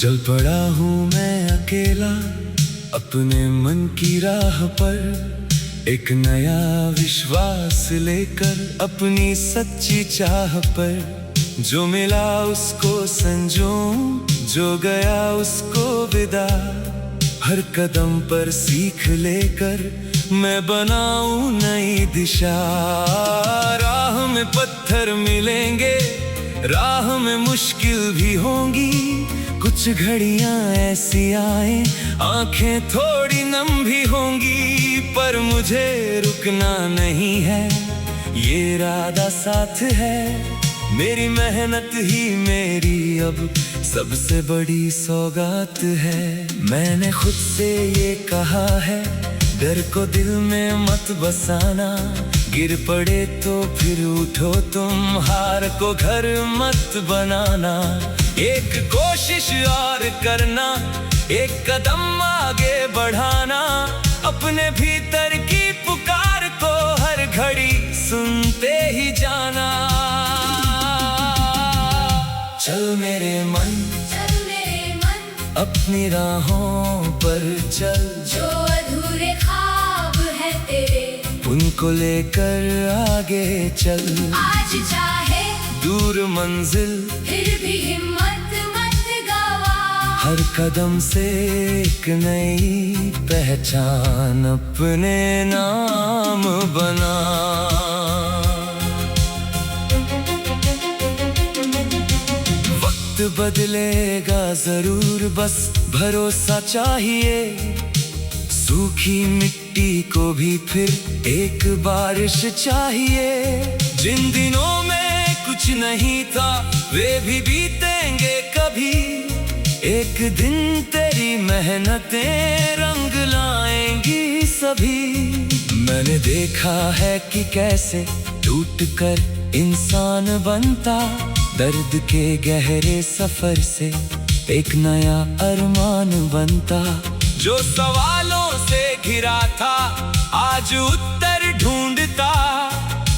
चल पड़ा हूँ मैं अकेला अपने मन की राह पर, एक नया विश्वास लेकर अपनी सच्ची चाह पर। जो मिला उसको संजोऊं, जो गया उसको विदा, हर कदम पर सीख लेकर मैं बनाऊं नई दिशा। राह में पत्थर मिलेंगे, राह में मुश्किल भी होंगी, कुछ घड़ियां ऐसी आए आंखें थोड़ी नम भी होंगी, पर मुझे रुकना नहीं है, ये इरादा साथ है। मेरी मेहनत ही मेरी अब सबसे बड़ी सौगात है। मैंने खुद से ये कहा है, डर को दिल में मत बसाना, गिर पड़े तो फिर उठो तुम, हार को घर मत बनाना। एक कोशिश और करना, एक कदम आगे बढ़ाना, अपने भीतर की पुकार को हर घड़ी सुनते ही जाना। चल मेरे मन, चल मेरे मन, अपनी राहों पर चल, जो अधूरे ख्वाब है तेरे, उनको लेकर आगे चल। आज चाहे दूर मंजिल, फिर भी हिम्मत मत गवा, हर कदम से एक नई पहचान अपने नाम बना। वक्त बदलेगा जरूर, बस भरोसा चाहिए, सूखी मिट्टी को भी फिर एक बारिश चाहिए। जिन दिनों में कुछ नहीं था वे भी बीतेंगे कभी, एक दिन तेरी मेहनतें रंग लाएंगी सभी। मैंने देखा है कि कैसे टूट कर इंसान बनता, दर्द के गहरे सफर से एक नया अरमान बनता। जो सवालों से घिरा था आज उत्तर ढूंढता,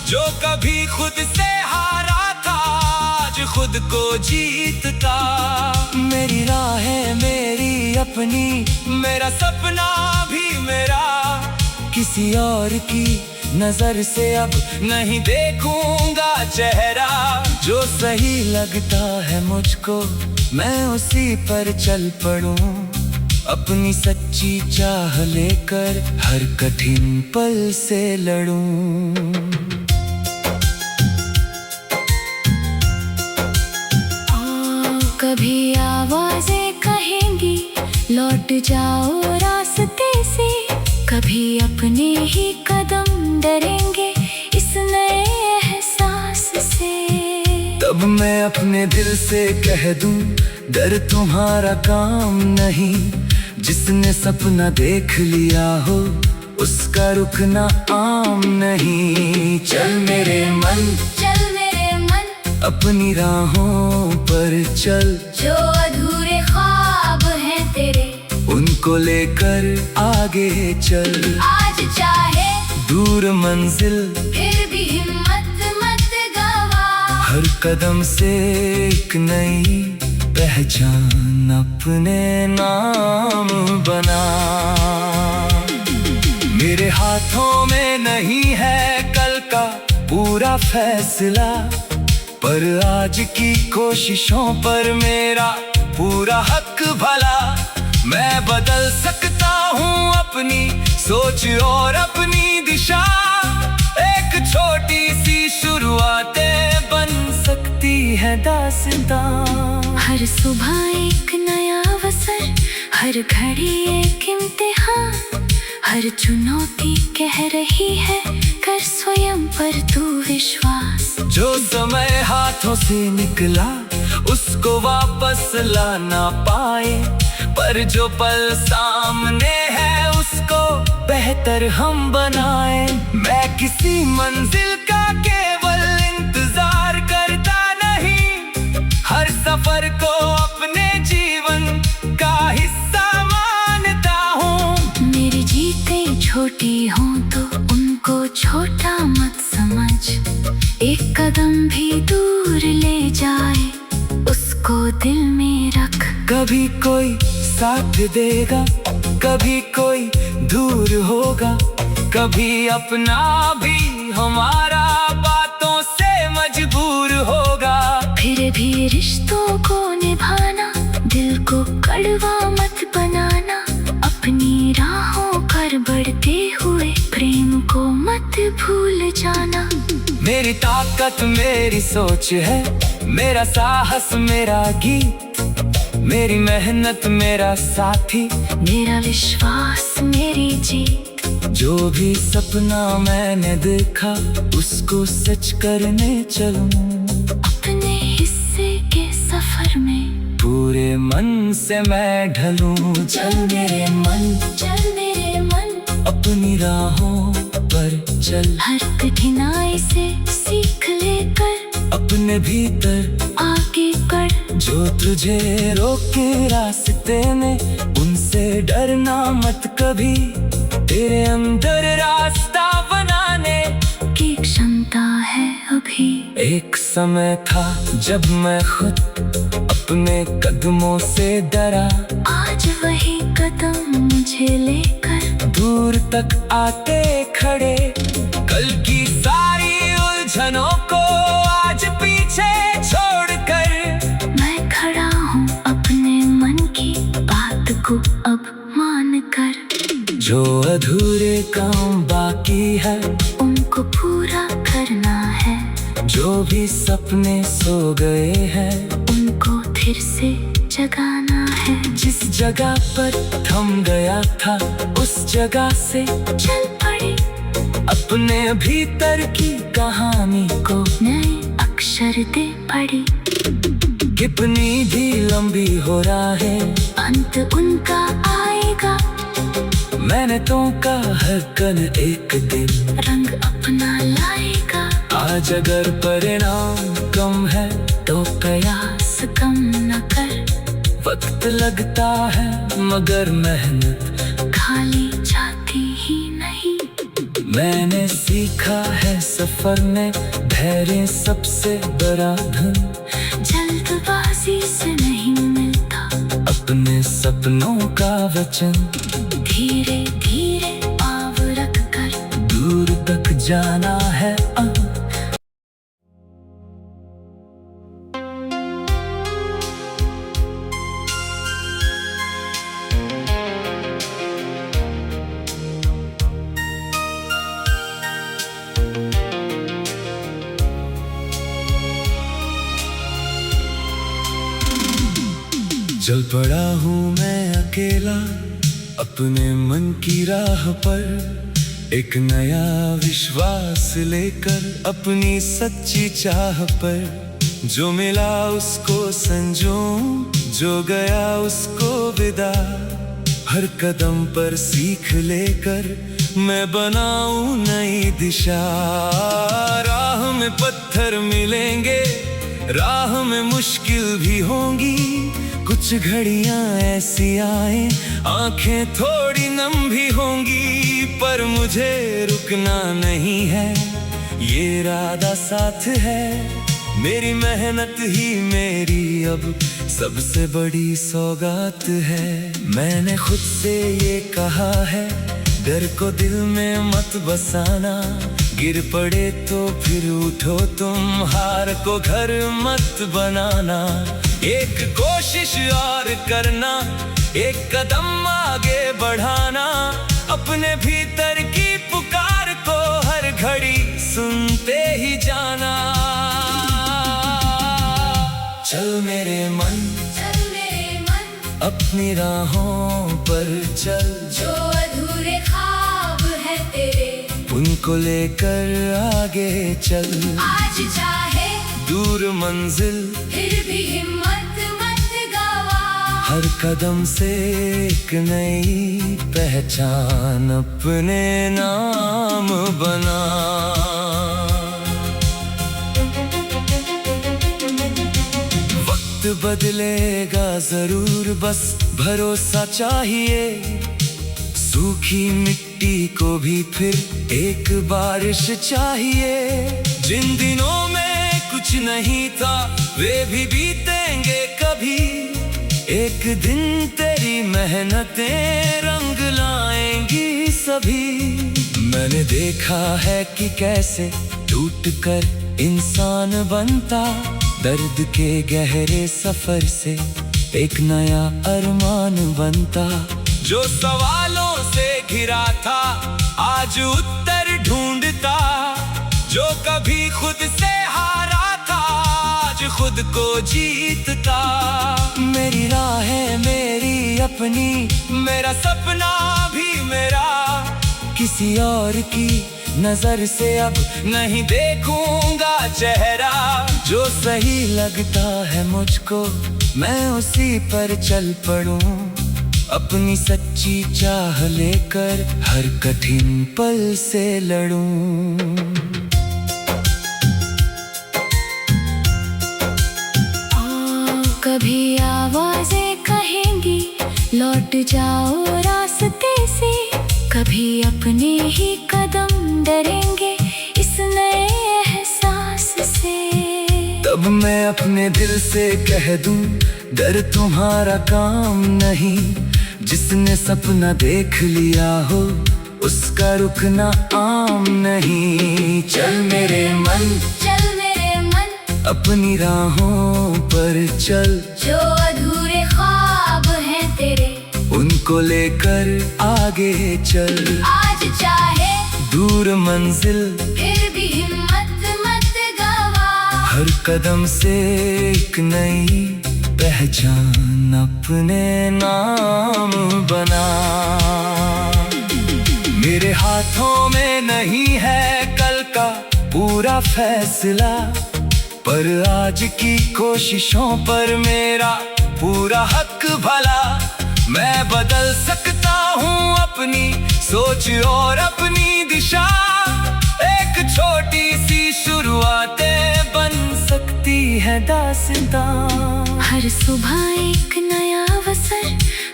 जो कभी खुद से हारा था आज खुद को जीतता। मेरी राह है मेरी अपनी, मेरा सपना भी मेरा, किसी और की नजर से अब नहीं देखूंगा चेहरा। जो सही लगता है मुझको मैं उसी पर चल पड़ूं, अपनी सच्ची चाह लेकर हर कठिन पल से लड़ूं। कभी आवाजें कहेंगी लौट जाओ रास्ते से, कभी अपने ही कदम डरेंगे इस नए एहसास से। तब मैं अपने दिल से कह दूं, डर तुम्हारा काम नहीं, जिसने सपना देख लिया हो उसका रुकना आम नहीं। चल मेरे मन, चल मेरे मन, अपनी राहों पर चल, जो अधूरे ख्वाब हैं तेरे, उनको लेकर आगे चल। आज चाहे दूर मंजिल, फिर भी हिम्मत मत गवा, हर कदम से एक नई पहचान अपने नाम बना। मेरे हाथों में नहीं है कल का पूरा फैसला, पर आज की कोशिशों पर मेरा पूरा हक भला। मैं बदल सकता हूँ अपनी सोच और अपनी दिशा, एक छोटी सी शुरुआतें बन सकती है दास्तां। हर सुबह एक नया अवसर, हर घड़ी एक इम्तिहान, हर चुनौती कह रही है कर स्वयं पर तू विश्वास। जो समय हाथों से निकला उसको वापस ला ना पाए, पर जो पल सामने है उसको बेहतर हम बनाए। मैं किसी मंजिल का केवल इंतजार करता नहीं, हर सफर को अपने जीवन का हिस्सा मानता हूँ। मेरी जीतें छोटी हों तो उनको छोटा मत समझ, एक कदम भी दूर ले जाए उसको दिल में रख। कभी कोई साथ देगा, कभी कोई दूर होगा, कभी अपना भी हमारा बातों से मजबूर होगा। फिर भी रिश्तों को निभाना, दिल को कड़वा मत बनाना, अपनी राहों पर बढ़ते हुए प्रेम को मत भूल जाना। मेरी ताकत मेरी सोच है, मेरा साहस मेरा गीत, मेरी मेहनत मेरा साथी, मेरा विश्वास मेरी जीत। जो भी सपना मैंने देखा उसको सच करने चलूं, अपने हिस्से के सफर में पूरे मन से मैं ढलूं। चल मेरे मन, चल मेरे मन, अपनी राहों पर चल, हर कठिनाई से सीख लेकर अपने भीतर आगे बढ़। जो तुझे रोके रास्ते में उनसे डरना मत कभी, तेरे अंदर रास्ता बनाने की क्षमता है अभी। एक समय था जब मैं खुद अपने कदमों से डरा, आज वही कदम मुझे लेकर दूर तक आते खड़े। कल की सारी उलझनों को आज पीछे छोड़कर मैं खड़ा हूँ अपने मन की बात को अब मान कर। जो अधूरे काम बाकी है उनको पूरा करना है, जो भी सपने सो गए हैं उनको फिर से जगाना है। जिस जगह पर थम गया था उस जगह से चल पड़े, अपने भीतर की कहानी को नए अक्षर दे पड़े। कितनी भी लंबी हो रहा है अंत उनका आएगा, मेहनतों का हर कण एक दिन रंग अपना लाएगा। आज अगर परिणाम कम है तो प्रयास कम न कर, वक्त लगता है मगर मेहनत खाली जाती ही नहीं। मैंने सीखा है सफर में धैर्य सबसे बड़ा धन, जल्दबाजी से नहीं मिलता अपने सपनों का वचन, धीरे धीरे पाँव रख कर दूर तक जाना है। चल पड़ा हूँ मैं अकेला अपने मन की राह पर, एक नया विश्वास लेकर अपनी सच्ची चाह पर। जो मिला उसको संजों, जो गया उसको विदा, हर कदम पर सीख लेकर मैं बनाऊं नई दिशा। राह में पत्थर मिलेंगे, राह में मुश्किल भी होंगी, कुछ घड़ियां ऐसी आए आंखें थोड़ी नम भी होंगी, पर मुझे रुकना नहीं है, ये इरादा साथ है। मेरी मेहनत ही मेरी अब सबसे बड़ी सौगात है। मैंने खुद से ये कहा है, डर को दिल में मत बसाना, गिर पड़े तो फिर उठो तुम, हार को घर मत बनाना। एक कोशिश और करना, एक कदम आगे बढ़ाना, अपने भीतर की पुकार को हर घड़ी सुनते ही जाना। चल मेरे मन, चल मेरे मन, अपनी राहों पर चल, जो अधूरे ख्वाब है तेरे उनको लेकर आगे चल। आज चाहे दूर मंजिल फिर भी हिम्मत मत गवा, हर कदम से एक नई पहचान अपने नाम बना। वक्त बदलेगा जरूर, बस भरोसा चाहिए। सूखी मिट्टी को भी फिर एक बारिश चाहिए। जिन दिनों में कुछ नहीं था वे भी बीतेंगे कभी, एक दिन तेरी मेहनतें रंग लाएंगी सभी। मैंने देखा है कि कैसे टूट कर इंसान बनता, दर्द के गहरे सफर से एक नया अरमान बनता। जो सवालों से घिरा था आज उत्तर ढूंढता, जो कभी खुद से हारा था आज खुद को जीतता। मेरी राह है मेरी अपनी, मेरा सपना भी मेरा, किसी और की नजर से अब नहीं देखूंगा चेहरा। जो सही लगता है मुझको मैं उसी पर चल पड़ूं, अपनी सच्ची चाह लेकर हर कठिन पल से लड़ूं। कभी आवाजें कहेंगी लौट जाओ रास्ते से, कभी अपने ही कदम डरेंगे इस नए एहसास से। तब मैं अपने दिल से कह दूं डर तुम्हारा काम नहीं, जिसने सपना देख लिया हो उसका रुकना आम नहीं। चल मेरे मन, चल मेरे मन, अपनी राहों पर चल, जो अधूरे ख्वाब हैं तेरे उनको लेकर आगे चल। आज चाहे दूर मंजिल फिर भी हिम्मत मत गवा, हर कदम से एक नई पहचान अपने नाम बना। मेरे हाथों में नहीं है कल का पूरा फैसला, पर आज की कोशिशों पर मेरा पूरा हक भला। मैं बदल सकता हूँ अपनी सोच और अपनी दिशा, एक छोटी सी शुरुआतें बन सकती है दास्तां। हर सुबह एक नया अवसर,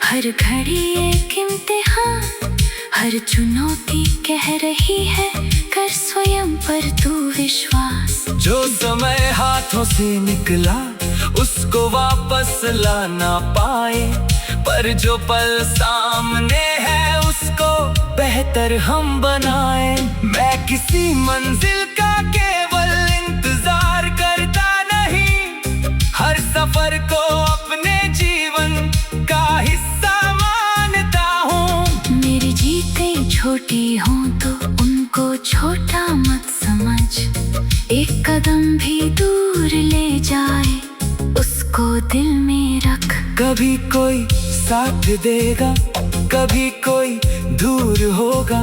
हर घड़ी एक इम्तिहान, हर चुनौती कह रही है कर स्वयं पर तू विश्वास। जो समय हाथों से निकला उसको वापस ला ना पाए, पर जो पल सामने है उसको बेहतर हम बनाए। मैं किसी मंजिल का केवल इंतजार करता नहीं, हर सफर को अपने जीवन का हिस्सा मानता हूँ। मेरी जीतें छोटी हों तो उनको छोटा मत समझ, एक कदम भी दूर ले जाए उसको दिल में रख। कभी कोई साथ देगा, कभी कोई दूर होगा,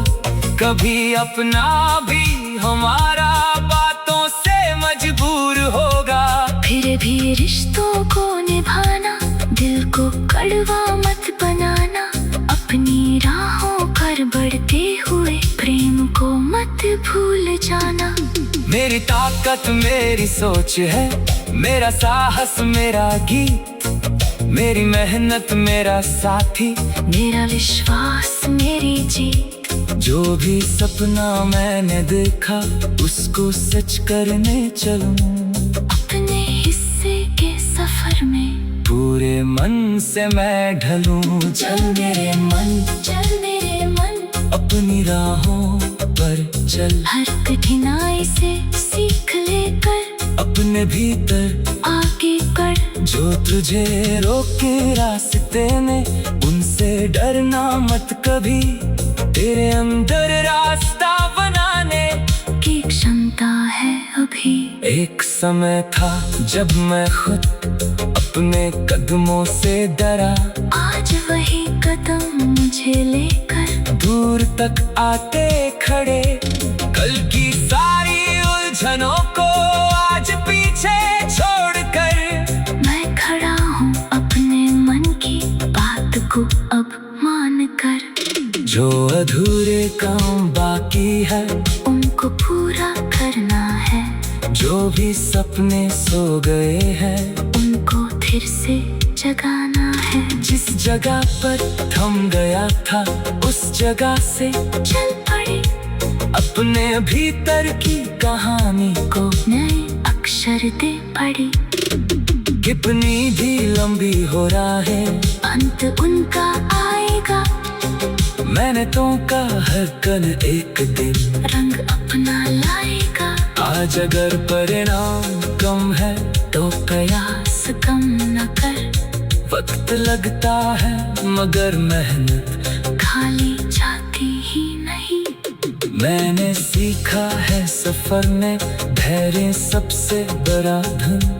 कभी अपना भी हमारा बातों से मजबूर होगा। फिर भी रिश्तों को निभाना, दिल को कड़वा मत बनाना, अपनी राहों पर बढ़ते हुए प्रेम को मत भूल जाना। मेरी ताकत मेरी सोच है, मेरा साहस मेरा गीत, मेरी मेहनत मेरा साथी, मेरा विश्वास मेरी जीत। जो भी सपना मैंने देखा उसको सच करने चलूं, अपने हिस्से के सफर में पूरे मन से मैं ढलूं। चल मेरे मन, चल मेरे मन, अपनी राहों पर चल, हर कठिनाई से सीख लेकर अपने भीतर आगे बढ़। जो तुझे रोके रास्ते में उनसे डरना मत कभी, तेरे अंदर रास्ता बनाने की क्षमता है अभी। एक समय था जब मैं खुद अपने कदमों से डरा, आज वही कदम मुझे लेकर दूर तक आते खड़े। कल की सारी उलझनों को आज पीछे छोड़कर मैं खड़ा हूँ अपने मन की बात को अब मान कर। जो अधूरे काम बाकी है उनको पूरा करना है, जो भी सपने सो गए हैं उनको फिर से जगाना है। जिस जगह पर थम गया था उस जगह से चल पड़े, अपने भीतर की कहानी को नए अक्षर दे पड़ी। कितनी भी लंबी हो राहें, अंत उनका आएगा। मेहनतों का हर कण एक दिन रंग अपना लाएगा। आज अगर परिणाम कम है तो प्रयास कम न कर। वक्त लगता है मगर मेहनत खाली जाती ही नहीं। मैंने सीखा है सफर में धैर्य सबसे बड़ा धन।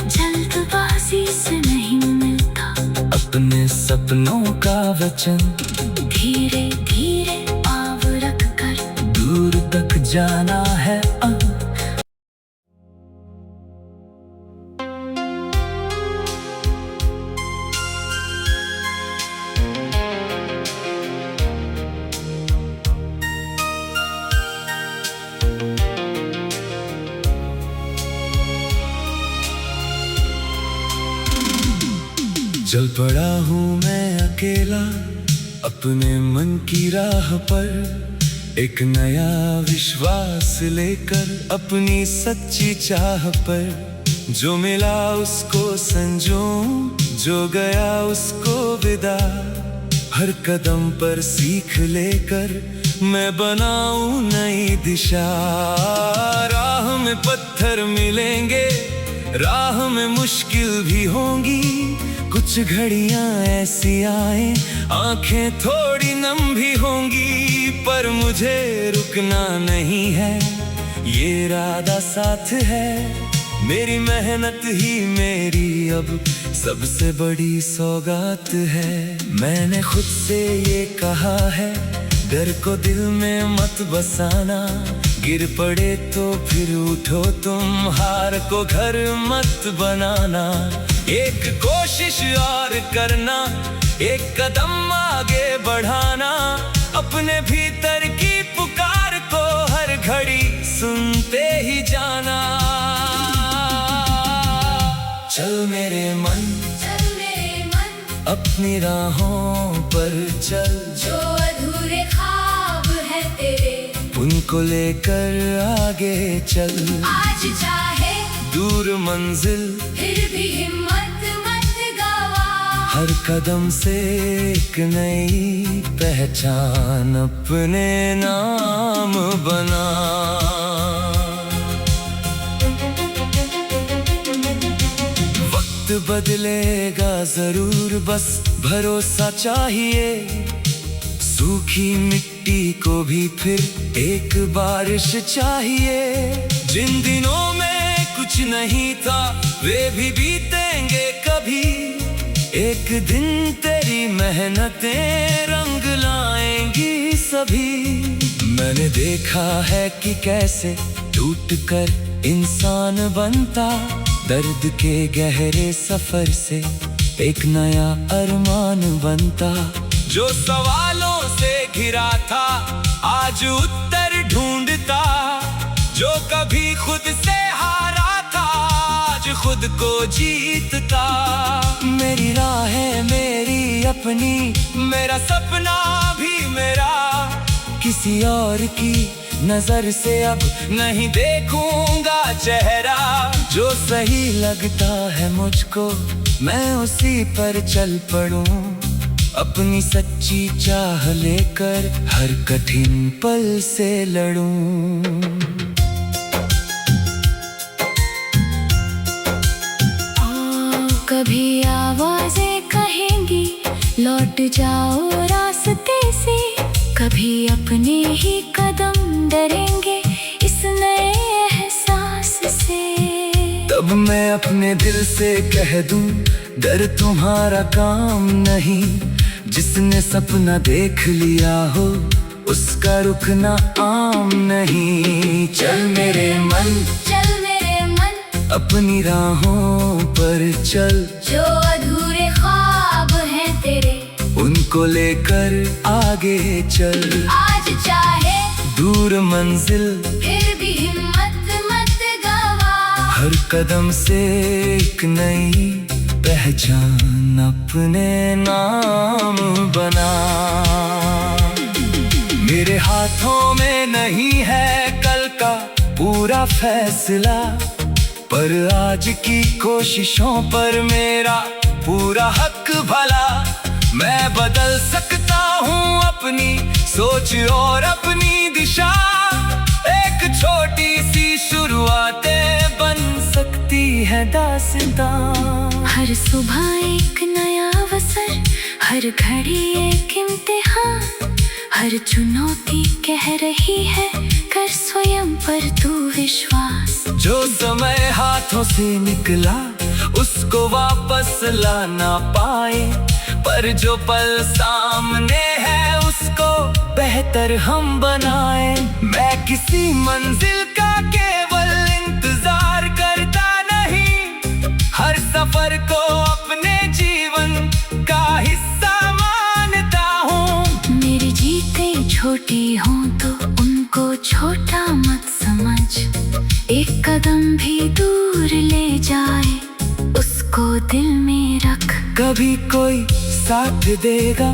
जल्दबाजी से नहीं मिलता अपने सपनों का वचन, धीरे धीरे पाँव रख कर दूर तक जाना है। चल पड़ा हूँ मैं अकेला अपने मन की राह पर, एक नया विश्वास लेकर अपनी सच्ची चाह पर। जो मिला उसको संजोऊं, जो गया उसको विदा। हर कदम पर सीख लेकर मैं बनाऊं नई दिशा। राह में पत्थर मिलेंगे, राह में मुश्किल भी होंगी। कुछ घड़ियां ऐसी आए आंखें थोड़ी नम भी होंगी, पर मुझे रुकना नहीं है, ये इरादा साथ है। मेरी मेहनत ही मेरी अब सबसे बड़ी सौगात है। मैंने खुद से ये कहा है, डर को दिल में मत बसाना। गिर पड़े तो फिर उठो तुम, हार को घर मत बनाना। एक कोशिश और करना, एक कदम आगे बढ़ाना। अपने भीतर की पुकार को हर घड़ी सुनते ही जाना। चल मेरे मन, अपनी राहों पर चल। जो अधूरे ख्वाब है तेरे, उनको लेकर आगे चल। आज चाहे दूर मंजिल, फिर भी हिम्मत मत गवा। हर कदम से एक नई पहचान अपने नाम बना। वक्त बदलेगा जरूर, बस भरोसा चाहिए। सूखी मिट्टी को भी फिर एक बारिश चाहिए। जिन दिनों में कुछ नहीं था वे भी बीतेंगे कभी। एक दिन तेरी मेहनतें रंग लाएंगी सभी। मैंने देखा है कि कैसे टूट कर इंसान बनता। दर्द के गहरे सफर से एक नया अरमान बनता। जो सवालों से घिरा था आज उत्तर ढूंढता। जो कभी खुद से हारा था आज खुद को जीतता। मेरी राह है मेरी अपनी, मेरा सपना भी मेरा। किसी और की नजर से अब नहीं देखूंगा चेहरा। जो सही लगता है मुझको मैं उसी पर चल पड़ूं। अपनी सच्ची चाह लेकर हर कठिन पल से लड़ूं। कभी आवाजें कहेंगी लौट जाओ रास्ते से। कभी अपने ही कदम डरेंगे इस नए एहसास से। तब मैं अपने दिल से कह दूं डर तुम्हारा काम नहीं। जिसने सपना देख लिया हो उसका रुकना आम नहीं। चल मेरे मन, चल मेरे मन, अपनी राहों पर चल। जो अधूरे ख्वाब हैं तेरे, उनको लेकर आगे चल। आज चाहे दूर मंजिल, फिर भी हिम्मत मत गवा। हर कदम से एक नई पहचान अपने नाम बना। मेरे हाथों में नहीं है कल का पूरा फैसला, पर आज की कोशिशों पर मेरा पूरा हक भला। मैं बदल सकता हूँ अपनी सोच और अपनी दिशा। एक छोटी सी शुरुआतें बन सकती है दास्तां। हर सुबह एक नया अवसर, हर घड़ी एक इम्तिहान। हर चुनौती कह रही है कर स्वयं पर तू विश्वास। जो समय हाथों से निकला उसको वापस ला ना पाए, पर जो पल सामने है उसको बेहतर हम बनाए। मैं किसी मंजिल का केवल इंतजार करता नहीं, हर सफर को अपने जीवन का हिस्सा मानता हूँ। मेरी जीतें छोटी हों तो उनको छोटा मत समझ। एक कदम भी दूर ले जाए उसको दिल में रख। कभी कोई साथ देगा,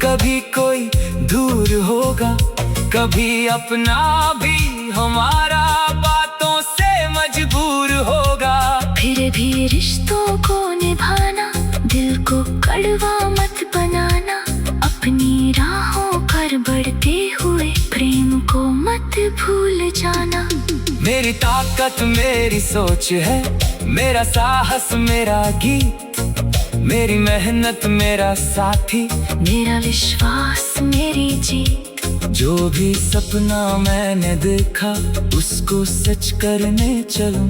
कभी कोई दूर होगा, कभी अपना भी हमारा बातों से मजबूर होगा। फिर भी रिश्तों को निभाना, दिल को कड़वा मत बनाना। अपनी राहों पर बढ़ते हुए प्रेम को मत भूल जाना। मेरी ताकत मेरी सोच है, मेरा साहस मेरा गीत। मेरी मेहनत मेरा साथी, मेरा विश्वास मेरी जीत। जो भी सपना मैंने देखा उसको सच करने चलूं।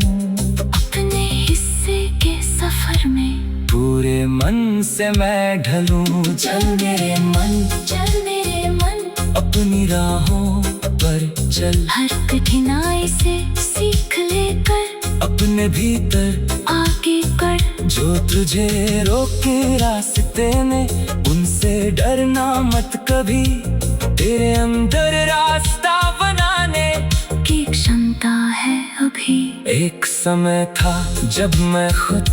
अपने हिस्से के सफर में पूरे मन से मैं ढलूं। चल मेरे मन, चल मेरे मन, अपनी राहों पर चल। हर कठिनाई से सीख लेकर अपने भीतर आगे बढ़। जो तुझे रोके रास्ते में उनसे डरना मत कभी। तेरे अंदर रास्ता बनाने की क्षमता है अभी। एक समय था जब मैं खुद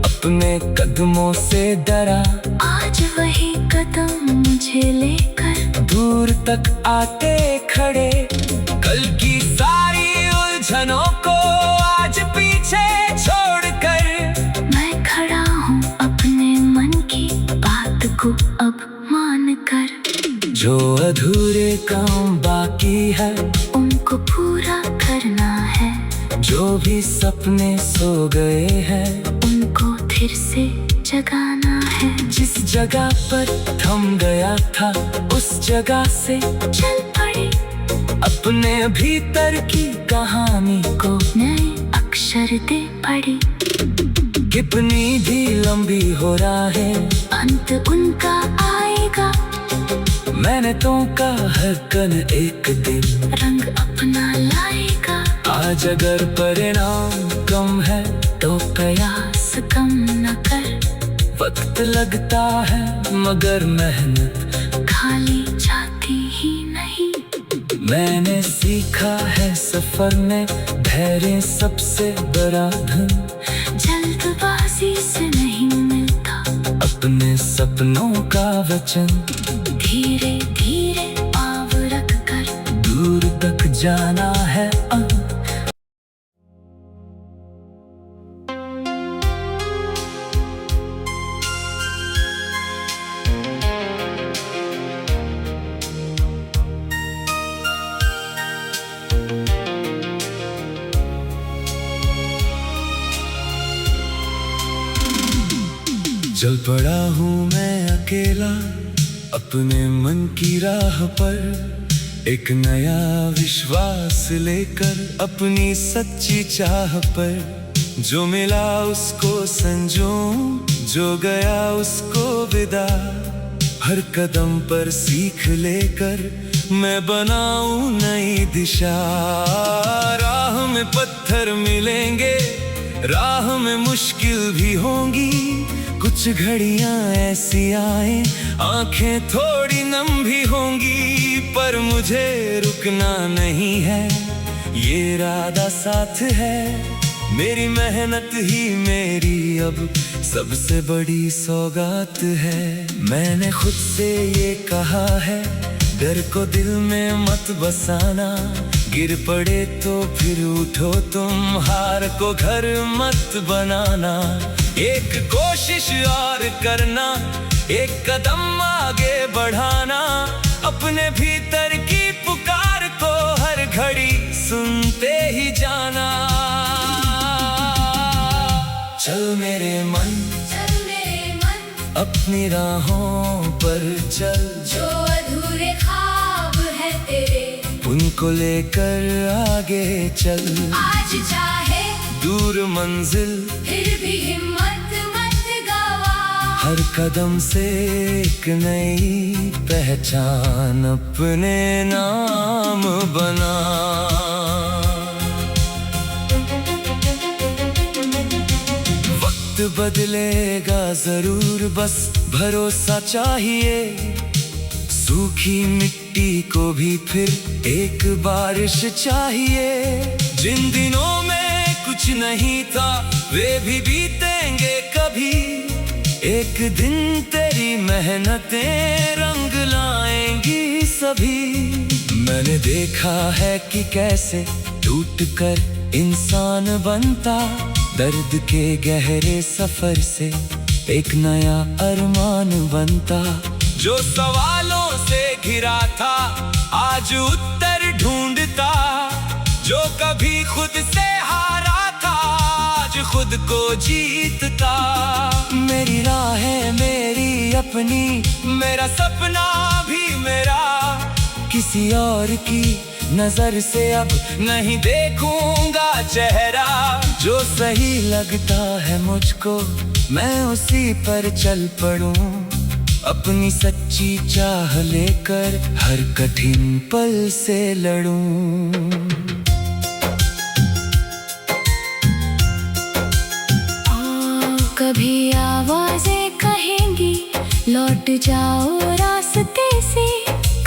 अपने कदमों से डरा। आज वही कदम मुझे लेकर दूर तक आते खड़े। कल की सारी उलझनों को आज पीछे छोड़कर मैं खड़ा हूँ अपने मन की बात को अब मान कर। जो अधूरे काम बाकी है उनको पूरा करना है। जो भी सपने सो गए हैं उनको फिर से जगाना है। जिस जगह पर थम गया था उस जगह से चल पड़े। अपने भीतर की कहानी को नए अक्षर दे पड़े। कितनी भी लंबी हो रहा है अंत उनका आएगा। मेहनतों का हर कण एक दिन रंग अपना लाएगा। आज अगर परिणाम कम है तो प्रयास कम न कर। वक्त लगता है मगर मेहनत खाली जाती ही नहीं। मैंने सीखा है सफर में धैर्य सबसे बड़ा धन। जल्दबाजी से नहीं मिलता अपने सपनों का वचन। धीरे धीरे पाँव रख कर दूर तक जाना है चल पड़ा हूँ मैं अकेला अपने मन की राह पर। एक नया विश्वास लेकर अपनी सच्ची चाह पर। जो मिला उसको संजों, जो गया उसको विदा। हर कदम पर सीख लेकर मैं बनाऊं नई दिशा। राह में पत्थर मिलेंगे, राह में मुश्किल भी होंगी। कुछ घड़ियां ऐसी आए आंखें थोड़ी नम भी होंगी। पर मुझे रुकना नहीं है, ये इरादा साथ है। मेरी मेहनत ही मेरी अब सबसे बड़ी सौगात है। मैंने खुद से ये कहा है, डर को दिल में मत बसाना। गिर पड़े तो फिर उठो तुम, हार को घर मत बनाना। एक कोशिश और करना, एक कदम आगे बढ़ाना, अपने भीतर की पुकार को हर घड़ी सुनते ही जाना। चल मेरे मन, अपनी राहों पर चल, जो अधूरे ख्वाब है तेरे, उनको लेकर आगे चल। आज चाहे दूर मंजिल, फिर भी हिम्मत मत गवा। हर कदम से एक नई पहचान अपने नाम बना। वक्त बदलेगा जरूर, बस भरोसा चाहिए। सूखी मिट्टी को भी फिर एक बारिश चाहिए। जिन दिनों में कुछ नहीं था, वे भी बीतेंगे कभी। एक दिन तेरी मेहनतें रंग लाएंगी सभी। मैंने देखा है कि कैसे टूट कर इंसान बनता, दर्द के गहरे सफर से एक नया अरमान बनता। जो सवालों से घिरा था, आज उत्तर ढूंढता। जो कभी खुद से हारा था, आज खुद को जीतता। मेरी राह है मेरी अपनी, मेरा सपना भी मेरा। किसी और की नजर से अब नहीं देखूंगा चेहरा। जो सही लगता है मुझको, मैं उसी पर चल पड़ूं। अपनी सच्ची चाह लेकर हर कठिन पल से लड़ूं। कभी आवाजें कहेंगी, लौट जाओ रास्ते से।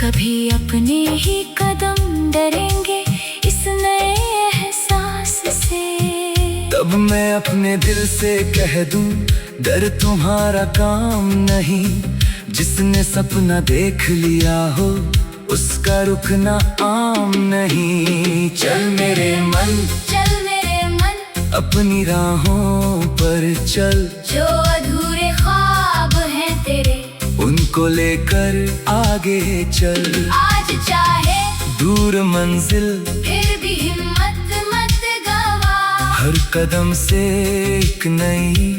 कभी अपने ही कदम डरेंगे इस नए एहसास से। तब मैं अपने दिल से कह दूं, डर तुम्हारा काम नहीं। जिसने सपना देख लिया हो, उसका रुकना आम नहीं। चल मेरे मन, चल मेरे मन, अपनी राहों पर चल। जो अधूरे ख्वाब हैं तेरे, उनको लेकर आगे चल। आज चाहे दूर मंजिल, फिर भी हिम्मत मत गवा। हर कदम से एक नई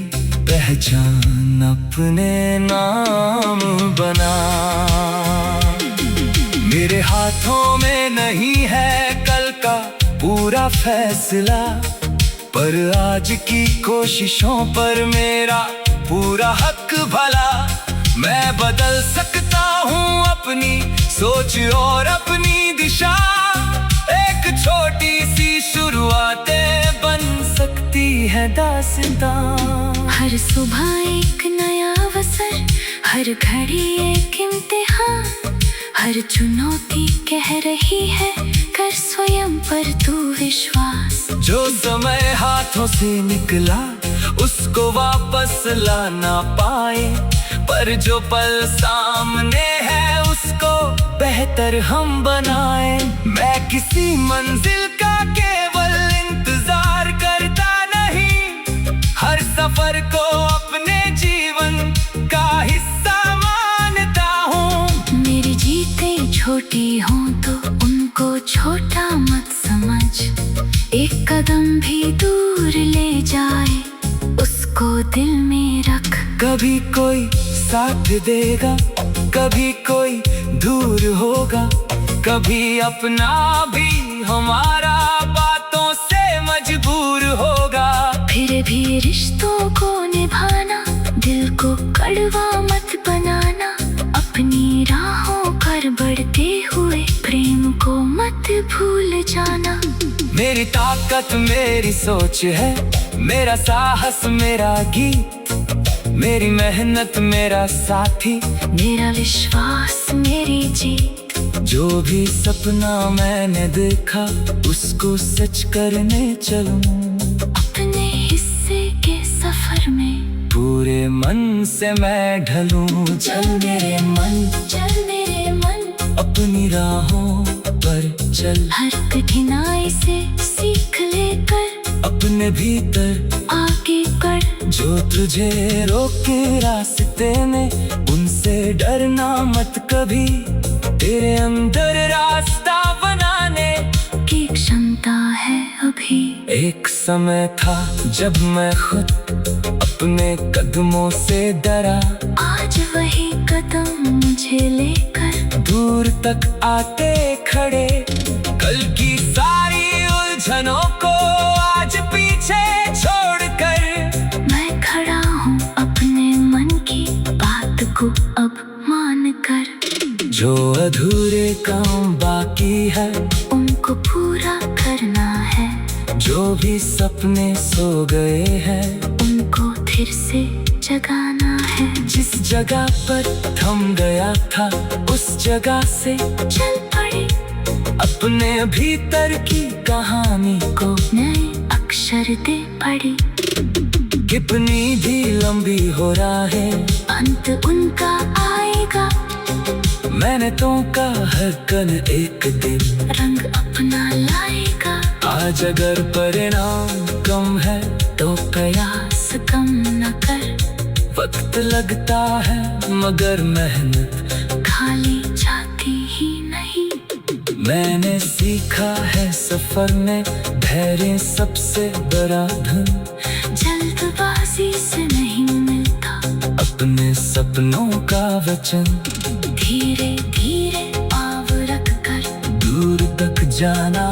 पहचान अपने नाम बना। मेरे हाथों में नहीं है कल का पूरा फैसला, पर आज की कोशिशों पर मेरा पूरा हक भला। मैं बदल सकता हूँ अपनी सोच और अपनी दिशा। एक छोटी सी शुरुआतें बन सकती है दास्तां। हर सुबह एक नया अवसर, हर घड़ी एक इम्तिहान। हर चुनौती कह रही है, कर स्वयं पर तू विश्वास। जो समय हाथों से निकला, उसको वापस ला ना पाए। पर जो पल सामने है, उसको बेहतर हम बनाए। मैं किसी मंजिल का केवल इंतजार करता नहीं, हर सफर को अपने जीवन का हिस्सा मानता हूँ। मेरी जीतें छोटी हों तो उनको छोटा मत समझ। एक कदम भी दूर ले जाए, उसको दिल में रख। कभी कोई साथ देगा, कभी कोई दूर होगा। कभी अपना भी हमारा बातों से मजबूर होगा। फिर भी रिश्तों को निभाना, दिल को कड़वा मत बनाना। अपनी राहों पर बढ़ते हुए प्रेम को मत भूल जाना। मेरी ताकत मेरी सोच है, मेरा साहस मेरा गीत। मेरी मेहनत मेरा साथी, मेरा विश्वास मेरी जीत। जो भी सपना मैंने देखा, उसको सच करने चलूं। अपने हिस्से के सफर में पूरे मन से मैं ढलूं। चल मेरे मन, चल मेरे मन, अपनी राहों पर चल, हर कठिनाई से सीख लेकर अपने भीतर आगे बढ़। जो तुझे रोके रास्ते में, उनसे डरना मत कभी, तेरे अंदर रास्ता बनाने की क्षमता है अभी। एक समय था जब मैं खुद अपने कदमों से डरा, आज वही कदम मुझे लेकर दूर तक आते खड़े। कल की सारी उलझनों को आज पीछे छोड़कर मैं खड़ा हूँ अपने मन की बात को अब मान कर। जो अधूरे काम बाकी है उनको पूरा करना है, जो भी सपने सो गए हैं उनको फिर से जगाना है। जिस जगह पर थम गया था उस जगह से चल पड़े, अपने भीतर की कहानी को नए अक्षर दे पड़े। कितनी भी लंबी हो राहें, अंत उनका आएगा। मेहनतों का हर कण एक दिन रंग अपना लाएगा। आज अगर परिणाम कम है तो प्रयास कम न कर। वक्त लगता है मगर मेहनत खाली जाती ही नहीं। मैंने सीखा है सफर में धैर्य सबसे बड़ा धन। जल्दबाजी से नहीं मिलता अपने सपनों का वचन, धीरे धीरे पाँव रख कर दूर तक जाना